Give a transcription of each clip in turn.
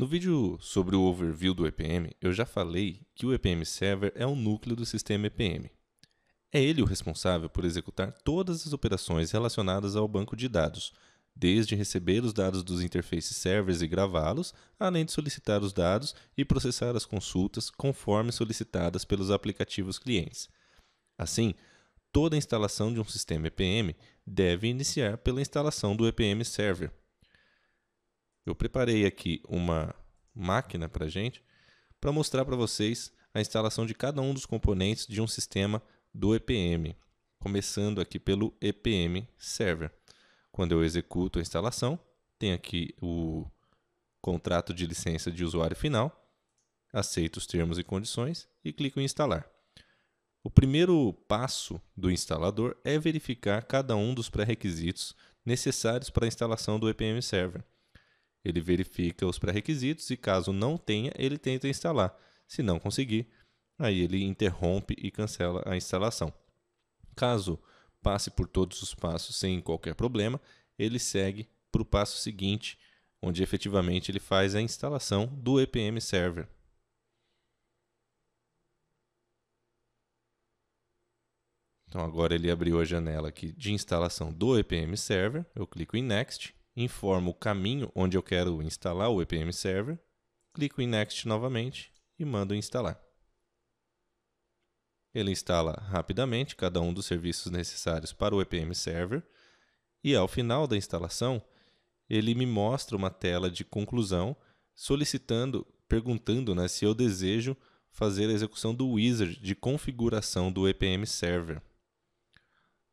No vídeo sobre o overview do EPM, eu já falei que o EPM Server é o núcleo do sistema EPM. É ele o responsável por executar todas as operações relacionadas ao banco de dados, desde receber os dados dos interfaces servers e gravá-los, além de solicitar os dados e processar as consultas conforme solicitadas pelos aplicativos clientes. Assim, toda instalação de um sistema EPM deve iniciar pela instalação do EPM Server. Eu preparei aqui uma máquina para para mostrar para vocês a instalação de cada um dos componentes de um sistema do EPM, começando aqui pelo EPM Server. Quando eu executo a instalação, tem aqui o contrato de licença de usuário final, aceito os termos e condições e clico em instalar. O primeiro passo do instalador é verificar cada um dos pré-requisitos necessários para a instalação do EPM Server. Ele verifica os pré-requisitos e, caso não tenha, ele tenta instalar. Se não conseguir, aí ele interrompe e cancela a instalação. Caso passe por todos os passos sem qualquer problema, ele segue para o passo seguinte, onde efetivamente ele faz a instalação do EPM Server. Então agora ele abriu a janela aqui de instalação do EPM Server, eu clico em Next, informo o caminho onde eu quero instalar o EPM Server, clico em Next novamente e mando instalar. Ele instala rapidamente cada um dos serviços necessários para o EPM Server e ao final da instalação ele me mostra uma tela de conclusão perguntando se eu desejo fazer a execução do wizard de configuração do EPM Server.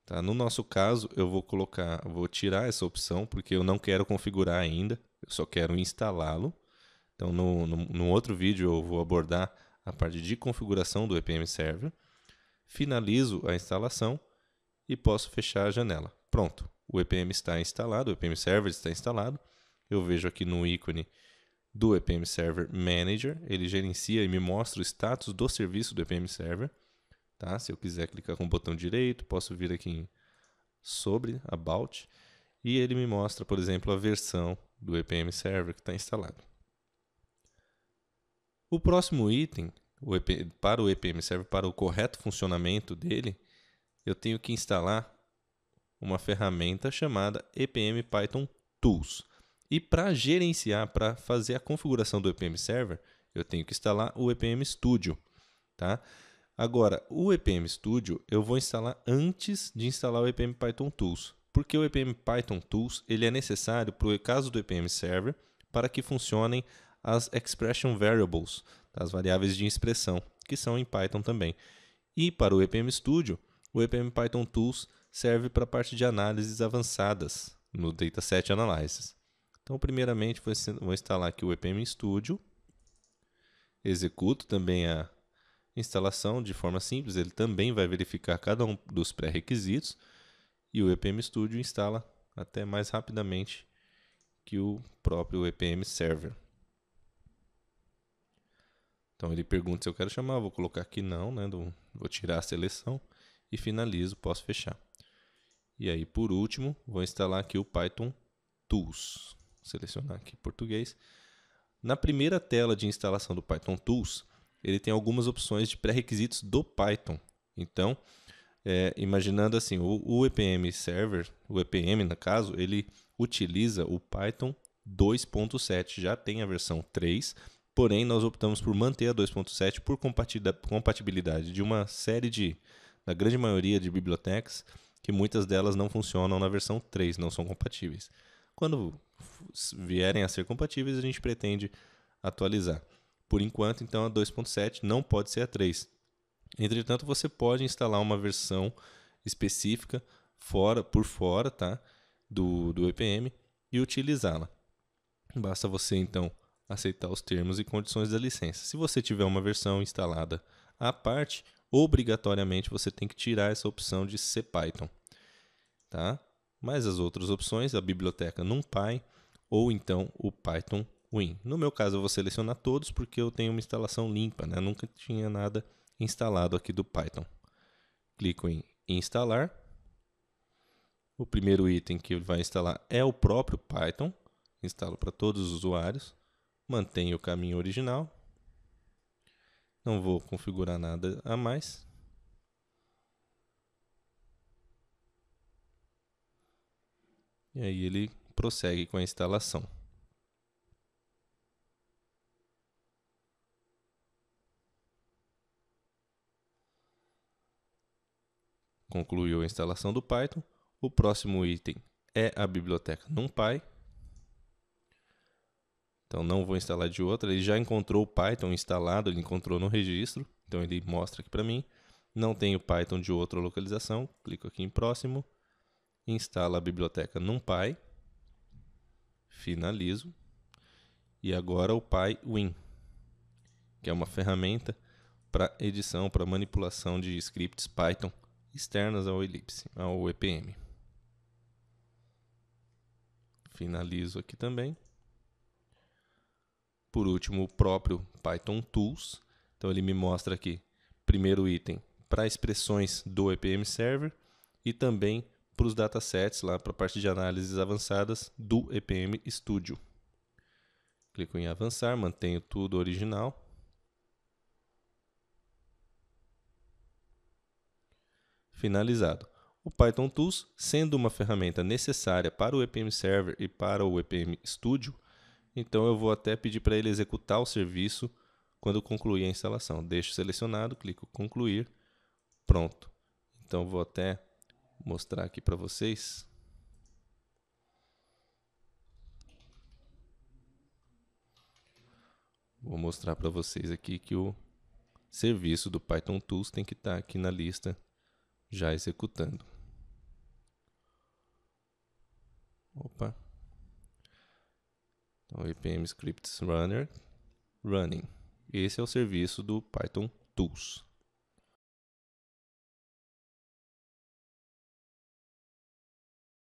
Tá? No nosso caso, eu vou tirar essa opção porque eu não quero configurar ainda, eu só quero instalá-lo. Então, no outro vídeo eu vou abordar a parte de configuração do EPM Server. Finalizo a instalação e posso fechar a janela. Pronto, o EPM está instalado, o EPM Server está instalado. Eu vejo aqui no ícone do EPM Server Manager, ele gerencia e me mostra o status do serviço do EPM Server. Tá? Se eu quiser clicar com o botão direito, posso vir aqui em sobre, About, e ele me mostra, por exemplo, a versão do EPM Server que está instalado. O próximo item, para o EPM Server, para o correto funcionamento dele, eu tenho que instalar uma ferramenta chamada EPM Python Tools. E para gerenciar, para fazer a configuração do EPM Server, eu tenho que instalar o EPM Studio. Tá? Agora, o EPM Studio eu vou instalar antes de instalar o EPM Python Tools, porque o EPM Python Tools ele é necessário para o caso do EPM Server para que funcionem as expression variables, as variáveis de expressão, que são em Python também. E para o EPM Studio, o EPM Python Tools serve para a parte de análises avançadas no Dataset Analysis. Então, primeiramente, vou instalar aqui o EPM Studio, executo também a instalação de forma simples, ele também vai verificar cada um dos pré-requisitos e o EPM Studio instala até mais rapidamente que o próprio EPM Server. Então ele pergunta se eu quero chamar, vou colocar aqui não, vou tirar a seleção e finalizo, posso fechar. E aí por último, vou instalar aqui o Python Tools, selecionar aqui português. Na primeira tela de instalação do Python Tools, ele tem algumas opções de pré-requisitos do Python. Então, imaginando assim, o EPM Server, o EPM no caso, ele utiliza o Python 2.7, já tem a versão 3, porém nós optamos por manter a 2.7 por compatibilidade de uma série da grande maioria de bibliotecas, que muitas delas não funcionam na versão 3, não são compatíveis. Quando vierem a ser compatíveis, a gente pretende atualizar. Por enquanto, então, a 2.7 não pode ser a 3. Entretanto, você pode instalar uma versão específica por fora, tá, do EPM e utilizá-la. Basta você, então, aceitar os termos e condições da licença. Se você tiver uma versão instalada à parte, obrigatoriamente você tem que tirar essa opção de CPython. Tá? Mas as outras opções, a biblioteca NumPy ou então o Python Win. No meu caso, eu vou selecionar todos porque eu tenho uma instalação limpa, né? Nunca tinha nada instalado aqui do Python. Clico em instalar. O primeiro item que ele vai instalar é o próprio Python. Instalo para todos os usuários. Mantenho o caminho original. Não vou configurar nada a mais. E aí ele prossegue com a instalação. Concluiu a instalação do Python. O próximo item é a biblioteca NumPy. Então não vou instalar de outra. Ele já encontrou o Python instalado, ele encontrou no registro. Então ele mostra aqui para mim. Não tenho Python de outra localização. Clico aqui em próximo. Instala a biblioteca NumPy. Finalizo. E agora o PyWin, que é uma ferramenta para edição, para manipulação de scripts Python externas ao Ellipse, ao EPM. Finalizo aqui também. Por último, o próprio Python Tools. Então ele me mostra aqui, primeiro item, para expressões do EPM Server e também para os datasets, lá para a parte de análises avançadas do EPM Studio. Clico em avançar, mantenho tudo original. Finalizado. O Python Tools, sendo uma ferramenta necessária para o EPM Server e para o EPM Studio, então eu vou até pedir para ele executar o serviço quando concluir a instalação. Deixo selecionado, clico concluir, pronto. Então vou até mostrar aqui para vocês. Vou mostrar para vocês aqui que o serviço do Python Tools tem que estar aqui na lista já executando. Opa. Então, EPM Scripts Runner, Running. Esse é o serviço do Python Tools.